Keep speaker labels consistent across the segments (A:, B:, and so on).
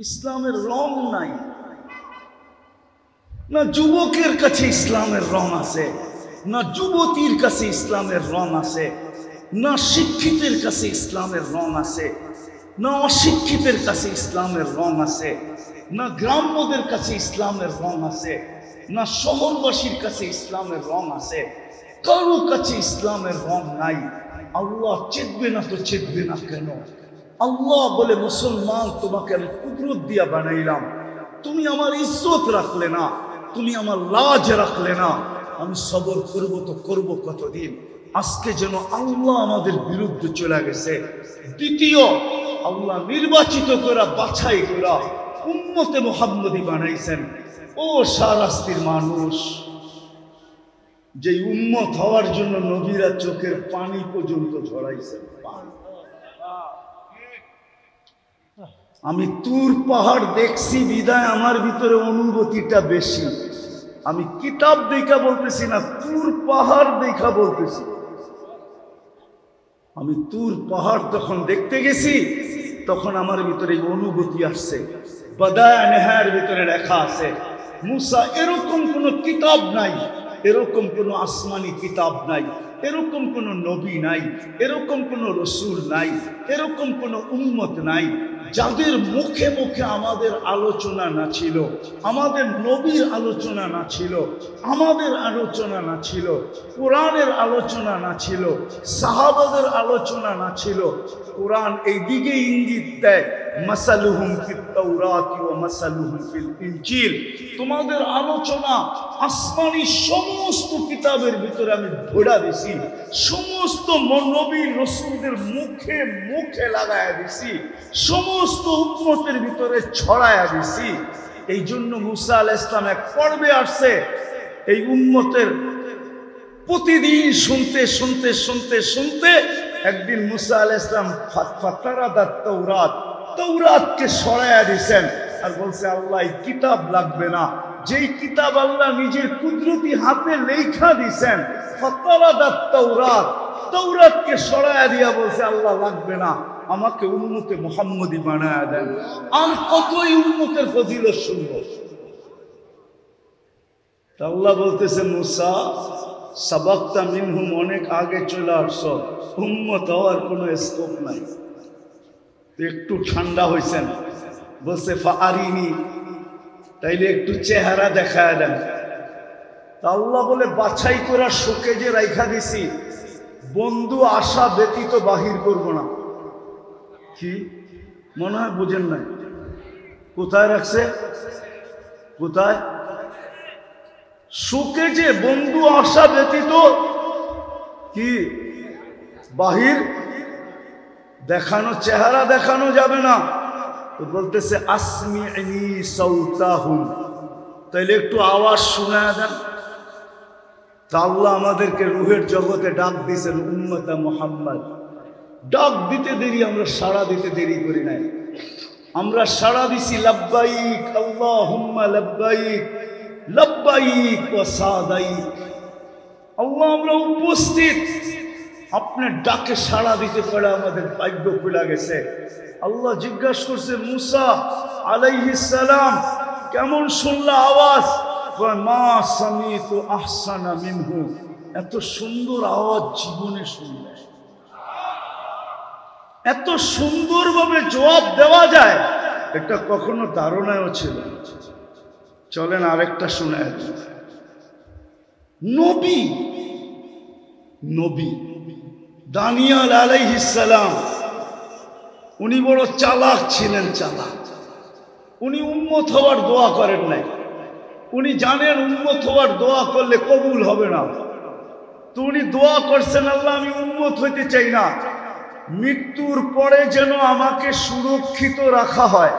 A: ইসলামের রং নাই। না যুবকের কাছে ইসলামের রং আছে, না যুবতীর কাছে ইসলামের রং আছে, না শিক্ষিতের কাছে ইসলামের রং আছে, না অশিক্ষিতের কাছে ইসলামের রং আছে, না গ্রাম্যদের কাছে ইসলামের রং আছে, না শহরবাসীর কাছে ইসলামের রং আছে। কারো কাছে ইসলামের রং নাই। আল্লাহ চেতবে না তো চেতবে না কেন? আল্লাহ বলে, মুসলমান তোমাকে আমি কুদরত দিয়া বানাইলাম, তুমি আমার ইজ্জত রাখলে না, তুমি আমার লাজ রাখলে না, আমি সবর করব তো করব কতদিন? আজকে যেন আল্লাহ আমাদের বিরুদ্ধে চলে গেছে। দ্বিতীয়, আল্লাহ নির্বাচিত করা বাছাই করা উম্মতে মুহাম্মদী বানাইছেন। ও শাহরাস্তির মানুষ, যে উম্মত হওয়ার জন্য নবীরা চোখের পানি পর্যন্ত ঝরাইছেন। আমি তুর পাহাড় দেখছি বিদায় আমার ভিতরে অনুভূতিটা বেশি। আমি কিতাব দেখা বলতেছি না, তুর পাহাড় দেখা বলতেছি। আমি তুর পাহাড় যখন দেখতে গেছি তখন আমার ভিতরে অনুভূতি আসছে। বাদায়া নেহার ভিতরে লেখা আছে, মুসা এরকম কোন কিতাব নাই, এরকম কোন আসমানি কিতাব নাই, এরকম কোন নবী নাই, এরকম কোন রসুল নাই, এরকম কোন উম্মত নাই যাদের মুখে মুখে আমাদের আলোচনা না ছিল, আমাদের নবীর আলোচনা না ছিল, আমাদের আলোচনা না ছিল, কোরআনের আলোচনা না ছিল, সাহাবাদের আলোচনা না ছিল। কোরআন এই দিকে ইঙ্গিত দেয়, মাসালুহুম ফিত তাওরাতি ওয়া মাসালুহুম ফিল ইনজিল। তোমাদের আলোচনা আসমানি সমস্ত কিতাবের ভিতরে আমি ভরা দিছি, সমস্ত নবী রাসূলদের মুখে মুখে লাগায়া দিছি, সমস্ত উম্মতের ভিতরে ছড়ায়া দিছি। এই জন্য মুসা আলাইহিস সালাম এক পর্বে আসছে, এই উম্মতের প্রতিদিন শুনতে শুনতে শুনতে শুনতে একদিন মুসা আলাইহিস সালাম ফাতারাদাত তাওরাত, তাওরাতকে সরায়া দিয়েছেন আর বলছে, আল্লাহ এই কিতাব লাগবে না, যেই কিতাব আল্লাহ নিজের কুদরতি হাতে লেখা দিয়েছেন। ফাতারাদাত তাওরাত, তাওরাতকে সরায়া দিয়া বলছে, আল্লাহ লাগবে না, আমাকে উম্মতে মুহাম্মদী বানায়া দেন। আর কতই উম্মতের ফজিলত শুনবো। আল্লাহ বলতেছে, মুসা সাবাক্তা মিনহুম, অনেক আগে চলে আসছো, উম্মত হওয়ার কোনো স্কোপ নাই। একটু ঠান্ডা হয়েছেন, বলছে ফাআরিনি, তাইলে একটু চেহারা দেখায় দেন। তা আল্লাহ বলে, বাছাই করা শোকে যে রাইখা দিছি, বন্ধু আশা ব্যতীত বাহির করব না। কি মনে হয় বুঝেন নাই? কোথায় রাখছে? কোথায়? শোকে যে বন্ধু আশা ব্যতীত কি বাহির দেখানো, চেহারা দেখানো যাবে না। তো বলতেছে আসমিনি সাউতাহুম, তাইলে একটু আওয়াজ শোনায় দেন। তা আল্লাহ আমাদেরকে রুহের জগতে ডাক দিয়েছেন উম্মতে মুহাম্মদ। ডাক দিতে দেরি, আমরা সাড়া দিতে দেরি করি নাই। আমরা সাড়া দিছি লাব্বাইক আল্লাহুম্মা লাব্বাইক, লাব্বাইক ওয়া সাদাইক। আল্লাহ আমরা উপস্থিত, আপনার ডাকে সাড়া দিতে পারে আমাদের ভাগ্য খুলে গেছে। আল্লাহ জিজ্ঞাসা করছে, মুসা আলাইহিস সালাম কেমন শুনলা আওয়াজ? মা সামিতু আহসানা মিনহু, এত সুন্দর আওয়াজ জীবনে শুনলে। এত সুন্দরভাবে জবাব দেওয়া যায় এটা কখনো ধারণাও ছিল। চলেন আরেকটা শোনায়। নবী নবী দানিয়াল আলাইহিস সালাম, উনি বড় চালাক ছিলেন, চালাক। উনি উম্মত হওয়ার দোয়া করেন নাই। উনি জানেন উম্মত হওয়ার দোয়া করলে কবুল হবে না, তো উনি দোয়া করছেন, আল্লাহ আমি উম্মত হইতে চাই না, মৃত্যুর পরে যেন আমাকে সুরক্ষিত রাখা হয়।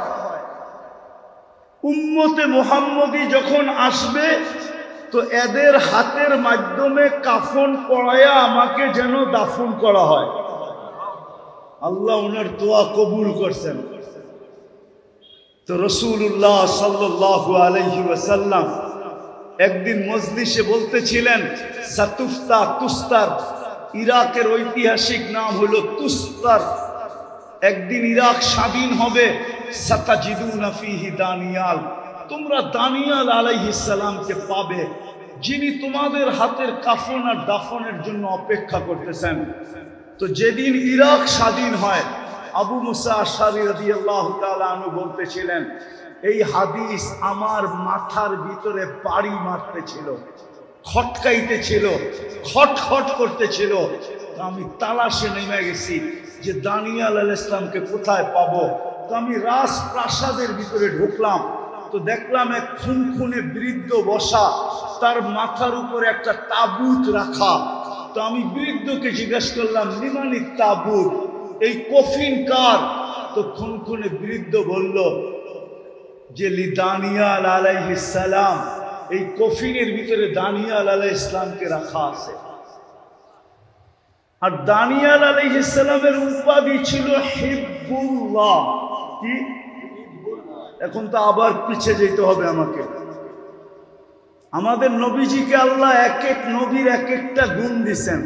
A: উম্মতে মুহাম্মদী যখন আসবে তো এদের হাতের মাধ্যমে কাফন পরায়া আমাকে যেন দাফন করা হয়। আল্লাহ ওনার দোয়া কবুল করছেন। তো রাসূলুল্লাহ সাল্লাল্লাহু আলাইহি ওয়াসাল্লাম একদিন মজলিসে বলতেছিলেন, সাতুফতা তুস্তার, ইরাকের ঐতিহাসিক নাম হলো তুস্তার। একদিন ইরাক স্বাধীন হবে, সাতাজিদুনা ফীহি দানিয়াল, তোমরা দানিয়াল আলাইহিস সালামকে পাবে, যিনি তোমাদের হাতের কাফন আর দাফনের জন্য অপেক্ষা করতেছেন। তো যেদিন ইরাক স্বাধীন হয়, আবু মুসা আশআরী রাদিয়াল্লাহু তাআলা আনহু বলতেছিলেন, এই হাদিস আমার মাথার ভিতরে বাড়ি মারতেছিল, খটকাইতেছিল, খটখট করতেছিল। আমি তালাশে নেমে গেছি যে দানিয়াল আলাইহিস সালামকে কোথায় পাবো। তো আমি রাজপ্রাসাদের ভিতরে ঢুকলাম, তো দেখলাম এক খুনখুনে বৃদ্ধ বসা, তার মাথার উপরে একটা তাবুত রাখা। তো আমি বৃদ্ধকে জিজ্ঞেস করলাম, লিমানি তাবুত, এই কফিন কার? তো খুনখুনে বৃদ্ধ বলল যে লি দানিয়াল আলাইহিস সালাম, এই কফিনের ভিতরে দানিয়াল আলাইহিস সালামকে রাখা আছে। আর দানিয়াল আলাইহিস সালামের উপাধি ছিল হিব্বুল্লাহ। কি? এখন তো আবার পিছে যেতে হবে আমাকে। আমাদের নবীজিকে আল্লাহ এক এক নবীর এক একটা গুণ দিছেন।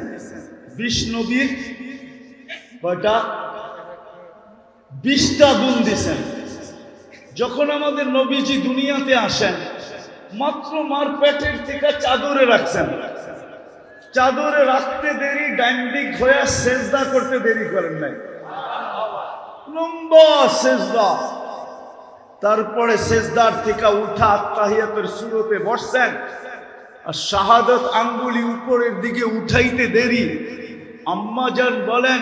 A: 20 নবীর কয়টা? 20টা গুণ দিছেন। যখন আমাদের নবীজি দুনিয়াতে আসেন, মাত্র মার পেটের থেকে চাদরে রাখছেন। চাদরে রাখতে দেরি, ডাইন দিক হয়ে সেজদা করতে দেরি করেন নাই, লম্বা সেজদা। তারপরে সেজদার থেকে উঠা তাহিয়াতের সুরতে বসছেন, আর শাহাদাত আঙ্গুলি উপরের দিকে উঠাইতে দেরি। আম্মা জান বলেন,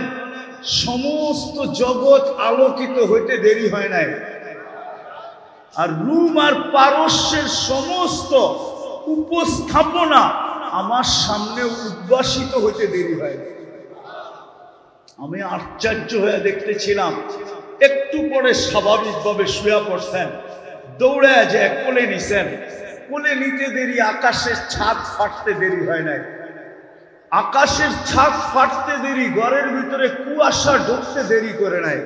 A: সমস্ত জগৎ আলোকিত হইতে দেরি হয় নাই। আর রুম আর পারস্যের সমস্ত উপস্থাপনা আমার সামনে উদ্ভাসিত হইতে দেরি হয়। আমি আশ্চর্য হয়ে দেখতেছিলাম। একটু পরে স্বাভাবিকভাবে শুয়ে পড়ছেন, দৌড়ে যে কোলে নিছেন। কোলে নিতে দেরি, আকাশের ছাদ ফাটতে দেরি হয় নাই। আকাশের ছাদ ফাটতে দেরি, ঘরের ভিতরে কুয়াশা ঢুকতে দেরি করে নাই।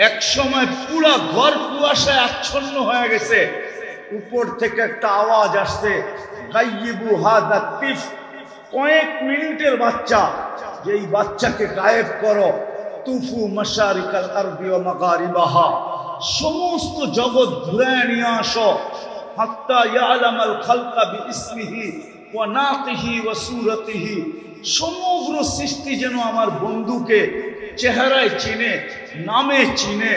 A: এক সময় পুরা ঘর কুয়াশায় আচ্ছন্ন হয়ে গেছে। উপর থেকে একটা আওয়াজ আসছে, গাইয়িবু হাদা তিফ, কয়েক মিনিটের বাচ্চা, যেই বাচ্চাকে গায়েব করো। তুফু মাশারিকাল আরদি ওয়া মাগারিবাহা, সমস্ত জগৎ ঘুরায় নিয়ে আসো। হাত্তা ইয়ালামাল খালকা বিইসমিহি ওয়া নাতিহি ওয়া সূরাতিহি, সমগ্র সৃষ্টি যেন আমার বন্ধুকে চেহারায় চিনে, নামে চিনে,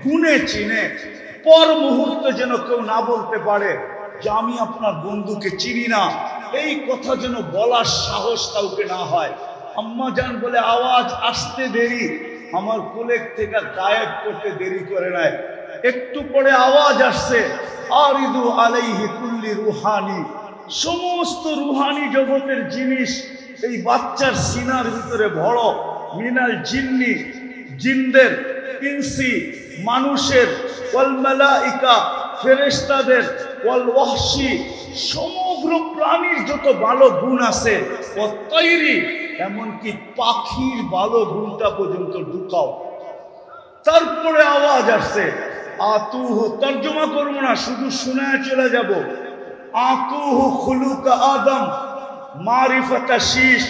A: গুণে চিনে। পর মুহূর্তে যেন কেউ না বলতে পারে যে আমি আপনার বন্ধুকে চিনি না। এই কথা যেন বলার সাহস কাউকে না হয়। আম্মা জান বলে, আওয়াজ আসতে দেরি, আমার কোলের থেকে গায়েব করতে দেরি করে নাই। একটু পরে আওয়াজ আসছে, আরিদু আলাইহি কুল্লি রুহানি, সমস্ত রুহানি জগতের জিনিস এই বাচ্চার সিনার ভিতরে ভরো। মিনাল জিন্নি, জিনদের, ইনসি, মানুষের, ওয়াল মালাইকা, ফেরেশতাদের, ওয়াল ওয়াহশি, সমগ্র প্রাণীর যত ভালো গুণ আছে, ও তৈরি, এমনকি পাখির ভালো গুণটা পর্যন্ত ঢুকাও। তারপরে আওয়াজ আসছে, আতুহু, তর্জমা করবো না, শুধু শোনায় চলে যাব। আতুহু খুলুকা আদম, মারিফাতা শীশ,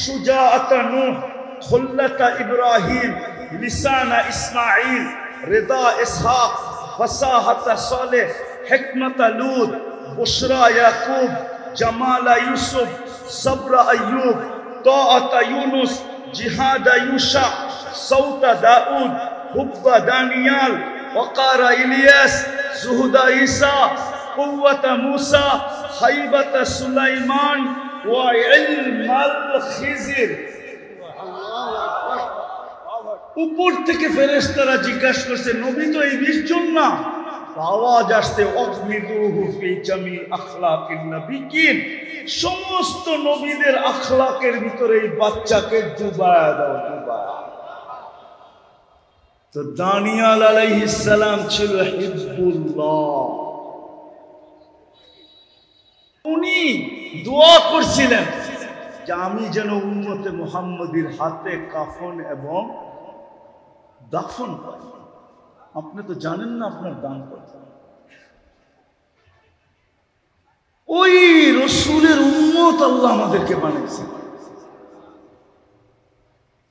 A: সুজাআতা নূহ, খুল্লাতা ইব্রাহিম, লিসানা ইসমাঈল, রিদা ইসহাক, ফাসাহাতা সালেহ, হিকমাতা লূত, বুশরা ইয়াকুব, জামালা ইউসুফ, সবরা আইয়ুব, তাআতা ইউনুস, জিহাদা ইউশা, সাউতা দাউদ, হুব্বা দানিয়াল, ওয়াকারা ইলিয়াস, জুহুদা ঈসা, কুওয়াতা মূসা, হাইবাতা সুলাইমান, ওয়া ইলমাল খিজির। উপর থেকে ফেরেশতারা জিজ্ঞাসা করছে, নবী তো এই 20 জন না? আওয়াজ আসছে, অগমিদুহু ফি জামি আখলাকিন নবিয়্যিন, সমস্ত নবীদের আখলাকের ভিতরে এই বাচ্চাকে ডুবায়া দাও, ডুবায়া। তো দানিয়াল আলাইহিস সালাম ছিল হিব্বুল্লাহ। উনি দোয়া করছিলেন যে আমি যেন উম্মতে মুহাম্মদীর হাতে কাফন এবং দাফন পাই। আপনি তো জানেন না আপনার দান কত। ওই রসুলের উম্মত আল্লাহ আমাদেরকে বানাইছে,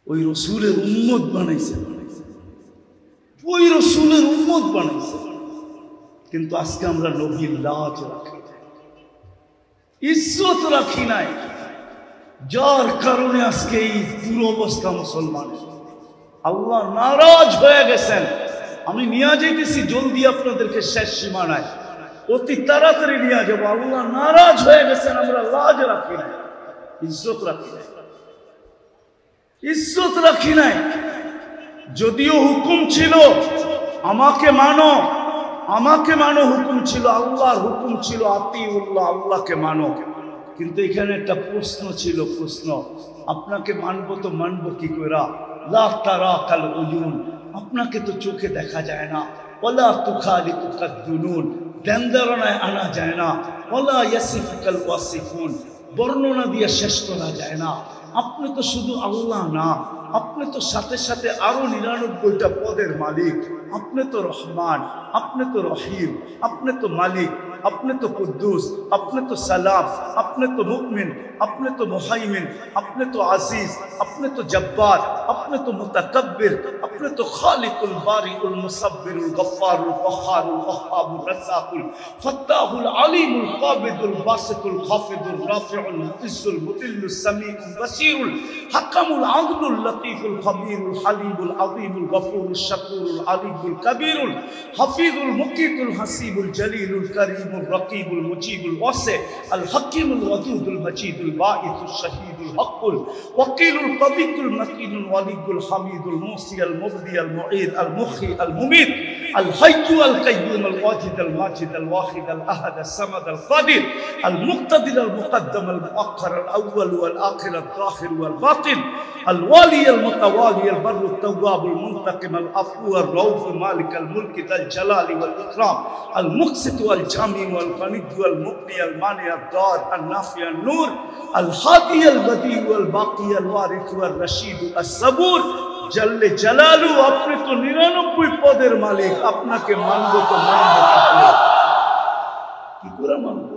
A: ওই রসুলের উম্মত বানাইছে। ওই রসুলের উম্মত বানাইছে। কিন্তু আজকে আমরা নবীর লাজ রাখি, ইজ্জত রাখি নাই, যার কারণে আজকে এই দুরবস্থা মুসলমানের। আল্লাহ নারাজ হয়ে গেছেন। আমি নিয়ে যেতেছি জলদি আপনাদেরকে শেষ সীমানায়, অতি তাড়াতাড়ি নিয়ে যাবো। আল্লাহ নারাজ হয়ে গেছেন, আমরা লাজ রাখি নাই, ইজ্জত রাখি নাই, ইজ্জত রাখি নাই। যদিও হুকুম ছিল আমাকে মানো, আমাকে মানো হুকুম ছিল, আল্লাহর হুকুম ছিল আতিউল্লাহ, আল্লাহকে মানো। কিন্তু এখানে একটা প্রশ্ন ছিল, প্রশ্ন, আপনাকে মানবো তো মানবো কি করে? লা তারাকাল উয়ুন, আপনাকে তো চোখে দেখা যায় না। ওয়ালা তুখালিতুকাদ দুনুন, ধ্যান ধারণায় আনা যায় না। ওয়ালা ইয়াসিফুকাল ওয়াসিফুন, বর্ণনা দিয়ে শেষ করা যায় না। আপনি তো শুধু আল্লাহ না, আপনি তো সাথে সাথে আরো 99টা পদের মালিক। আপনি তো রহমান, আপনি তো রহিম, আপনি তো মালিক, আপনি তো কুদ্দুস, আপনি তো সালাম, আপনি তো মুমিন, আপনি তো মুহাইমিন, আপনি তো আজিজ, আপনি তো জব্বার, আপনি তো মুতাকাব্বির, আপনি তো খালিকুল বারিউল মুসাব্বিরুল গফফারুল ওয়াহারুল ওয়াহাবুর রাজ্জাকুল ফাত্তাহুল আলিমুল কাবিদুল বাসিতুল খাফিদুল রাফিউল মুইজ্জুল মুদিল্লুস সামিউল বাসিরুল হাকামুল আদলুল লতীফুল খবীরুল হালিমুল আযীমুল গফুরুশ শাকুরুল আলিমুল কবীরুল হাফিজুল মুকিতুল হাসিবুল জলিলুল করিমুল রকিবুল মুজিবুল ওয়াসি আল হাকিমুল ওয়াদুদুল মজিদুল বাঈসুশ শাহীদুল হকুল ওয়াকিলুল কবিকুল মকিনুল ওয়ালিকুল হামিদুল মুসি আল মুবদি আল মুঈদ আল মুখি আল মুমিত আল হাইয়্যু আল কাইয়্যুম আল ওয়াজিদ আল মাজিদ আল ওয়াহিদ আল আহাদ আল সামাদ আল কাদির আল মুক্তাদির আল মুকদ্দম আল মুআখ্খার আল আউয়াল ওয়াল আখির আল যাহির ওয়াল বাতিন আল ওয়ালি আল মুতাওয়ালি আল বাররু আল তাওয়াব আল মুনতাকিম আল আফু আর রউফ মালিক আল মুলক আল জালালি ওয়াল ইকরাম আল মুকসিত ওয়াল জামি ওয়াল গনিদ ওয়াল মুগনি আল মানি আল দার আল নাফি আল নূর আল হাদি আল বদি ওয়াল বাকি আল ওয়ারিস ওয়াল রশিদ আল সাবুর জল্লে জালালু। আপনি তো 99 পদের মালিক, আপনাকে মানবো তো মানবো কি করে মানবো?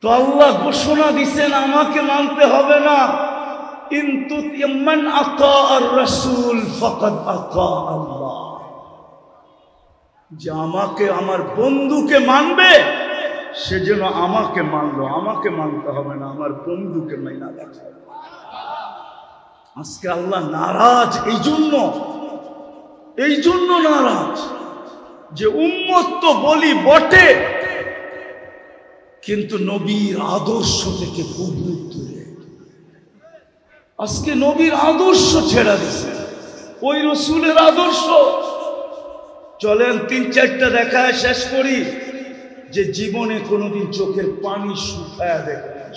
A: তো আল্লাহ ঘোষণা দিছেন আমাকে মানতে হবে না। কিন্তু মান আতা আর রাসূল ফাকাদ আতা আল্লাহ, যে আমাকে আমার বন্ধুকে মানবে সেজন্য আমাকে মানলো, আমাকে মানতে হবে না, আমার বন্ধুকে মাইনা দেখা। আজকে আল্লাহ নারাজ এই জন্য নারাজ যে উম্মত তো বলি বটে, কিন্তু নবীর আদর্শ থেকে খুব দূরে। আজকে নবীর আদর্শ ছেড়ে দিছে, ওই রসুলের আদর্শ। চলেন 3-4টা দেখায় শেষ করি, যে জীবনে কোনোদিন চোখের পানি শুকায় দেখেন।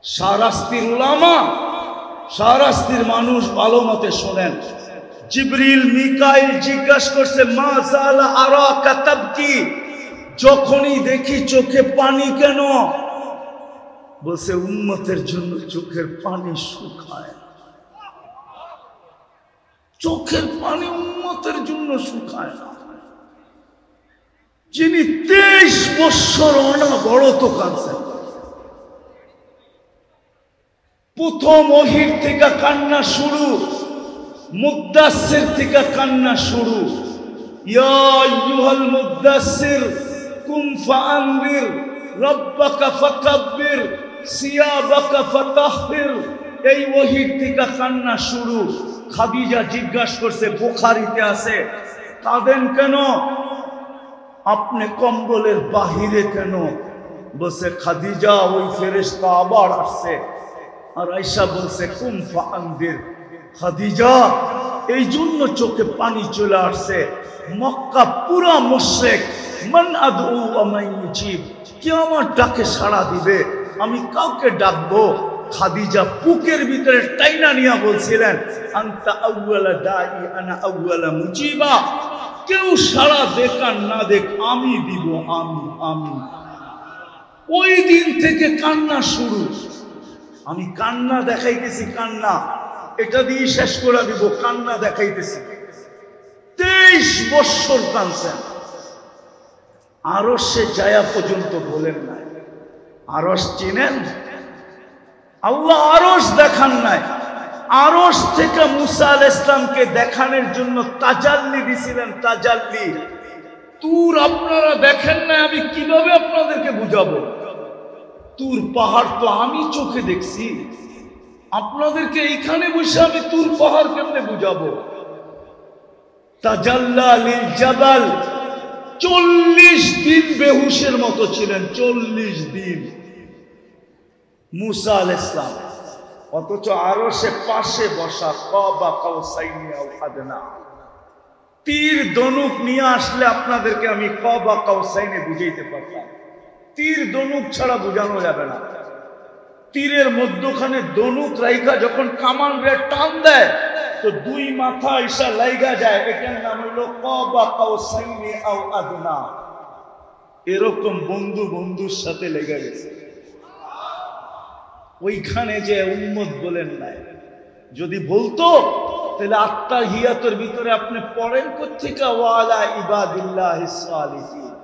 A: শাহরাস্তির উলামা, শাহরাস্তির মানুষ ভালো মতে শোনেন। জিবরিল মিকাইল জিজ্ঞাসা করছে মা জালা আরাকা তাবকি, যখনই দেখি চোখে পানি কেন? বলছে উম্মতের জন্য চোখের পানি শুকায়। চোখের পানি উম্মতের জন্য শুকায় না। যিনি 23 বছর অনবরত কাঁদছেন, প্রথম ওহীর থেকে কান্না শুরু, মুদ্দাসসির থেকে কান্না শুরু। ইয়া আইয়ুহাল মুদ্দাসসির কুম ফাআনদির রাব্বাকা ফাকাব্বির সিয়াবাকা ফাতাহহির, এই ওহীর থেকে কান্না শুরু। খাদিজা জিজ্ঞাসা করছে, বুখারীতে আছে, কাঁদেন কেন? আপনি কম্বলের বাহিরে কেন? বলছে খাদিজা ওই ফেরেশতা আবার আসছে। আর আয়েশা বলছে কুম ফাআনদির, খাদিজা এই জন্য চোখে পানি চলে আসছে। মক্কা পুরা মুশরিক, মান আদউ ওয়া মান ইউজিব, কে আমার ডাকে সাড়া দিবে, আমি কাউকে ডাকবো। খাদিজা বুকের ভিতরে টাইনা নিয়া বলছিলেন আনতা আউয়ালা দাই আনা আউয়ালা মুজিবা, কেউ সাড়া দেখ আর না দেখ আমি দিব, আমি। ওই দিন থেকে কান্না শুরু। আমি কান্না দেখাইতেছি, কান্না এটা দিয়ে শেষ করে দিব, কান্না দেখাইতেছি। 23 বছর কাঁদছেন। আরশে যায়া পর্যন্ত বলেন নাই। আরশ চিনেন? আল্লাহ আরশ দেখান নাই, আরশ থেকে মুসা আলাইহিস সালামকে দেখানোর জন্য তাজাল্লি দিছিলেন, তাজাল্লি। তুর আপনারা দেখেন না, আমি কিভাবে আপনাদেরকে বুঝাবো? তুর পাহাড় তো আমি চোখে দেখছি, আপনাদেরকে এইখানে বসে আমি তুর পাহাড় কেমনে বুঝাবো? তাজাল্লা লিল জাবাল, 40 দিন বেহুশের মতো ছিলেন, 40 দিন মুসা আলাইহিস সালাম, অথচ আরশে পাশে বসা, কাবা কাউসাইনি আও আদনা। তীর ধনুক নিয়ে আসলে আপনাদেরকে আমি কাবা কাউসাইনি বুঝাইতে পারতাম, তীর ধনুক ছাড়া বোঝানো যাবে না। তীরের মধ্যখানে ধনুক রাইখা যখন কামান রে টান দেয় তো দুই মাথা এসে লাইগা যায়, এটার নাম হলো কাবা কাউসাইনি আও আদনা। এরকম বন্ধু বন্ধুর সাথে লেগে গেছে। ওইখানে যে উম্মত বলেন নাই, যদি বলতো তাহলে আত্তাহিয়াতের ভিতরে আপনি পড়েন কোত্থেকে ওয়ালা ইবাদিল্লাহিস সালিহিন,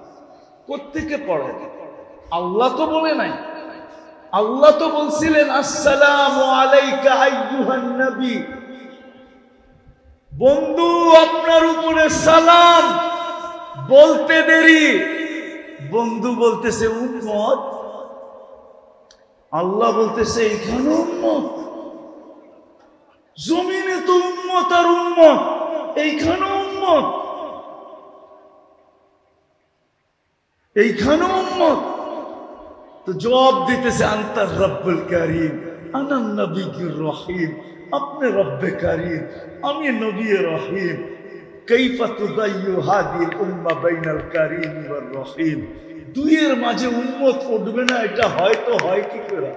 A: কোত্থেকে পড়েন? আল্লাহ তো বলে নাই, আল্লাহ তো বলছিলেন আসসালামু আলাইকা আইয়ুহান নবী, বন্ধু আপনার উপরে সালাম। বলতে দেরি, বন্ধু বলতেছে উম্মত, আল্লাহ বলতেছে এখানে উম্মত। জমিনে তো উম্মত আর উম্মত, এইখানে উম্মত, এইখানে উম্মত। তো জবাব দিতেছে আনতার রব্বুল কারীম আনান নবিয়্যুর রহিম, আপনি রব্বে কারীম, আমি নবী রহিম। কাইফা তুদাইয়ু হাদিল উম্মাহ বাইনাল কারীম ওয়ার রহিম, দুইয়ের মাঝে উম্মত উঠবে না, এটা হয়তো হয় কি করে?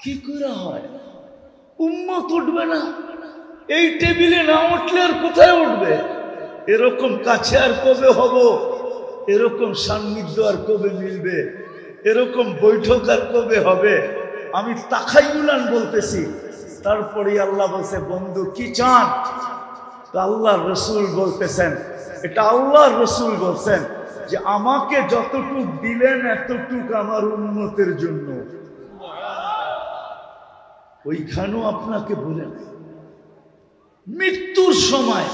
A: কি করে হয়? উম্মত উঠবে না, এই টেবিলে না উঠলে আর কোথায় উঠবে? এরকম কাছে আর কবে হব? এরকম সান্নিধ্য আর কবে মিলবে? এরকম বৈঠক আর কবে হবে? আমি তাখাইয়ুলান বলতেছি। তারপরে আল্লাহ বলছে বন্ধু কি চান? তো আল্লাহর রাসূল বলতেছেন, এটা আল্লাহর রাসূল বলছেন যে আমাকে যতটুক দিলেন এতটুক আমার উম্মতের জন্য। ওইখানেও আপনাকে বলেন মৃত্যুর সময়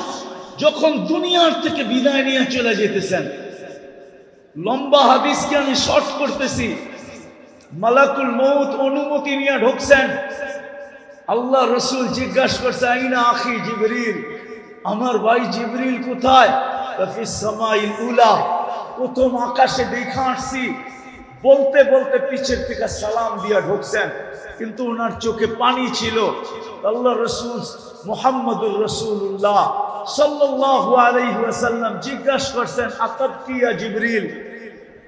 A: যখন দুনিয়ার থেকে বিদায় নিয়ে চলে যেতেছেন, লম্বা হাদিসকে আমি শর্ট করতেছি, মালাকুল মউত অনুমতি নিয়ে ঢুকছেন। আল্লাহ রাসূল জিজ্ঞাসা করছে আইনা আখি জিবরিল, আমার ভাই জিবরিল কোথায়? ফিস সামাইল উলা, প্রথম আকাশে দেখা আসছি। বলতে বলতে পিছের থেকে সালাম দিয়া ঢুকছেন, কিন্তু ওনার চোখে পানি ছিল। আল্লাহ রাসূল মুহাম্মদুর রাসূলুল্লাহ সাল্লাল্লাহু আলাইহি ওয়াসাল্লাম জিজ্ঞাসা করছেন আতাবকি ইয়া জিবরিল,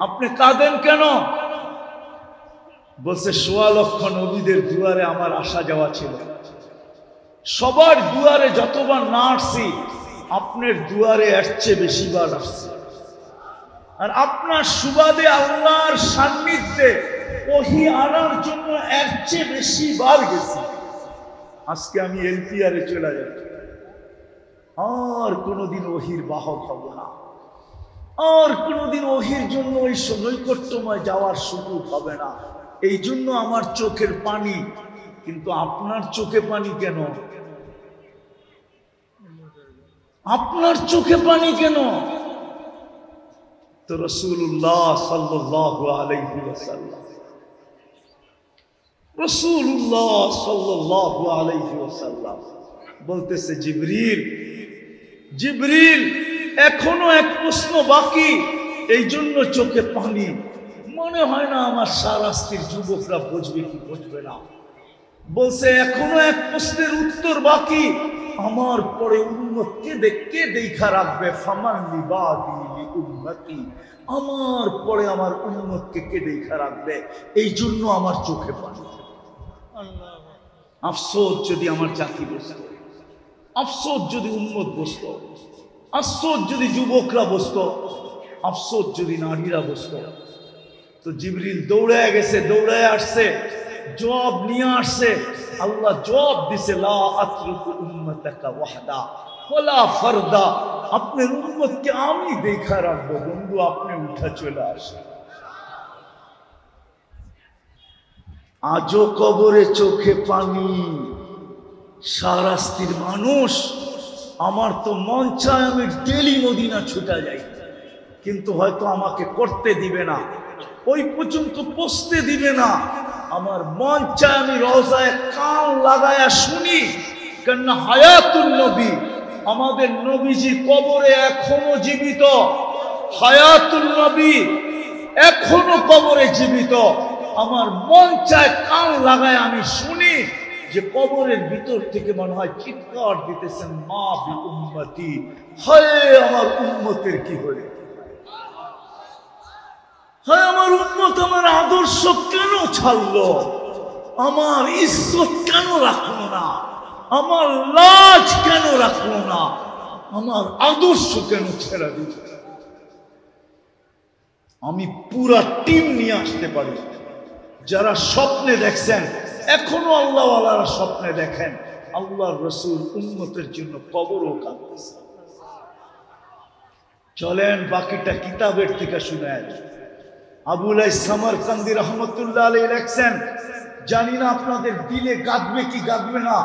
A: আপনি কাঁদেন কেন? বলছে ১৬ লক্ষ নবীদের দুয়ারে আমার আসা যাওয়া ছিল, সবার দুয়ারে যতবার না আসছি আপনার দুয়ারে এর চেয়ে বেশিবার আসছে। আর আপনার সুবাদে আল্লাহর সান্নিধ্যে ওহী আনার জন্য এর চেয়ে বেশি বার গেছি। আজকে আমি এলপিআরে চলে যাচ্ছি, আর কোনোদিন ওহীর বাহক হব না, আর কোনোদিন ওহীর জন্য ওই নৈকট্যময় যাওয়ার সুযোগ হবে না। এই জন্য আমার চোখের পানি। কিন্তু আপনার চোখে পানি কেন? আপনার চোখে পানি কেন? তো রাসূলুল্লাহ সাল্লাল্লাহু আলাইহি ওয়াসাল্লাম, রাসূলুল্লাহ সাল্লাল্লাহু আলাইহি ওয়াসাল্লাম বলতেছে জিবরিল, জিবরিল এখনো এক প্রশ্ন বাকি, এই জন্য চোখে পানি। মনে হয় না আমার সারাস্তির যুবকরা বুঝবে কি বুঝবে না। বলছে এখনো এক প্রশ্নের উত্তর বাকি, আমার পরে উম্মতকে কে দেখা রাখবে? ফামান লিবাদি লিউম্মতি, আমার পরে আমার উম্মতকে কে দেখা রাখবে? এই জন্য আমার চোখে পানি। আফসোস যদি আমার জাতি বসত, আফসোস যদি উম্মত বসত, আফসোস যদি যুবকরা বসত, আফসোস যদি নারীরা বসত। তো জিবরিল দৌড়ায় গেছে, দৌড়ায় আসছে, জবাব নিয়ে আসছে। আল্লাহ জবাব দিছে লা আতরুকু উম্মাতাকা ওয়াহদা ওয়ালা ফারদা, আপনার উম্মতকে আমি দেখা রাখবো। বন্ধু আপনি উঠা চলে আসেন, আজও কবরে চোখে পানি, শাহরাস্তির মানুষ। আমার তো মন চায় আমি ডেলি মদিনা ছুটা যাই, কিন্তু হয়তো আমাকে করতে দিবে না, ওই পর্যন্ত পৌঁছতে দিবে না। আমার মন চায় আমি রওজায় কান লাগায়া শুনি, কেন হায়াতুন নবী, আমাদের নবীজি কবরে এখনো জীবিত। হায়াতুন নবী এখনো কবরে জীবিত। আমার মন চায় কান লাগায় আমি শুনি যে কবরের ভিতর থেকে মনে হয় চিৎকার দিতেছেন, মা বি উম্মতি, হায় আমার উম্মতের কি হলো, হায় আমার উম্মত আমার আদর্শ কেন ছাড়লো, আমার ইজ্জত কেন রাখলো না, আমার লাজ কেন রাখলো না, আমার আদর্শ কেন ছেড়ে দিল। আমি পুরা টিম নিয়ে আসতে পারি। যারা স্বপ্নে দেখছেন, এখনো আল্লাহওয়ালারা স্বপ্নে দেখেন আল্লাহর রাসূল উম্মতের জন্য কবরও কাঁদতেছে। চলেন বাকিটা কিতাবের থেকে শুনেন। আবুল সামারকান্দি রহমতুল্লাহ আলাইহি লেখছেন, জানি না আপনাদের দিলে গাঁদবে কি গাঁদবে না।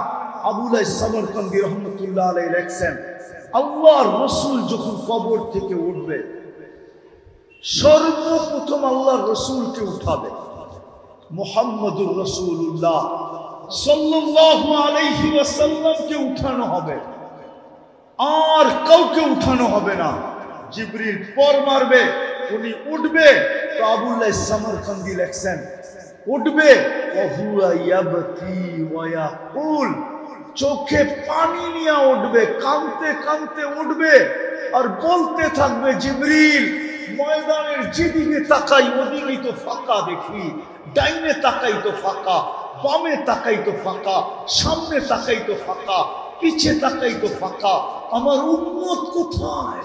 A: আবুল সামারকান্দি রহমতুল্লাহ আলাইহি লেখছেন, আল্লাহর রাসূল যখন কবর থেকে উঠবে, সর্বপ্রথম আল্লাহর রাসূলকে উঠাবে, মুহাম্মদুর রাসূলুল্লাহ সাল্লাল্লাহু আলাইহি ওয়াসাল্লামকে উঠানো হবে, আর কাউকে উঠানো হবে না। জিবরিল পর মারবে, উনি উঠবে। তো আবুল্লাহ সামারকান্দি লেখছেন, উঠবে ওহুয়া ইয়াবতি ওয়া ইয়াকুল, চোখে পানি নিয়ে উঠবে, কাঁদতে কাঁদতে উঠবে আর বলতে থাকবে, জিবরিল ময়দানের যেদিকে তাকাই ওদিকেই তো ফাঁকা দেখি, ডাইনে তাকাই তো ফাঁকা, বামে তাকাই তো ফাঁকা, সামনে তাকাই তো ফাঁকা, পিছে তাকাই তো ফাঁকা, আমার উম্মত কোথায়?